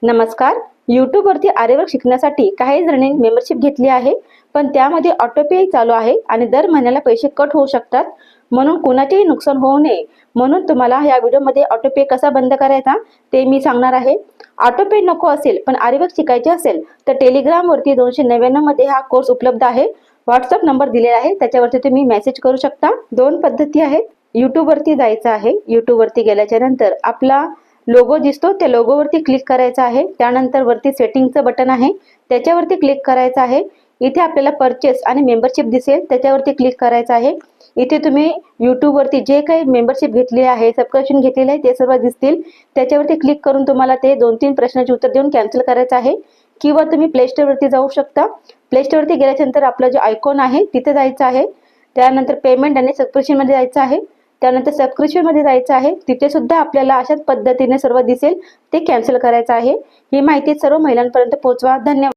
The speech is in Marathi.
नमस्कार. यूट्यूबवरती आरीवर्क शिकण्यासाठी काही जणांनी मेंबरशिप घेतली आहे, पण त्यामध्ये ऑटोपे चालू आहे आणि दर महिन्याला पैसे कट होऊ शकतात. म्हणून कोणाचेही नुकसान होऊ नये म्हणून तुम्हाला या व्हिडिओमध्ये ऑटोपे कसा बंद करायचा ते मी सांगणार आहे. ऑटोपे नको असेल पण आरीवर्क शिकायचे असेल तर टेलिग्रामवरती 299 मध्ये हा कोर्स उपलब्ध आहे. व्हॉट्सअप नंबर दिलेला आहे, त्याच्यावरती तुम्ही मेसेज करू शकता. दोन पद्धती आहेत. यूट्यूबवरती जायचं आहे. यूट्यूबवरती गेल्याच्या नंतर आपला लोगो दिसतो, त्या लोगोवरती क्लिक करायचं आहे. त्यानंतर वरती सेटिंगचं बटन आहे, त्याच्यावरती क्लिक करायचं आहे. इथे आपल्याला परचेस आणि मेंबरशिप दिसेल, त्याच्यावरती क्लिक करायचं आहे. इथे तुम्ही यूट्यूबवरती जे काही मेंबरशिप घेतली आहे, सबस्क्रिप्शन घेतलेले आहे ते सर्व दिसतील. त्याच्यावरती क्लिक करून तुम्हाला ते 2-3 प्रश्नाचे उत्तर देऊन कॅन्सल करायचं आहे. किंवा तुम्ही प्ले स्टोअरवरती जाऊ शकता. प्ले स्टोअरवरती गेल्यानंतर आपलं जे आयकॉन आहे तिथे जायचं आहे. त्यानंतर पेमेंट आणि सबस्क्रिप्शन मध्ये जायचं आहे. त्यानंतर सबस्क्रिप्शन मध्ये जायचं आहे. तिथे सुद्धा आपल्याला अशाच पद्धतीने सर्व दिसेल, ते कॅन्सल करायचं आहे. ही माहिती सर्व महिलांपर्यंत पोहोचवा. धन्यवाद.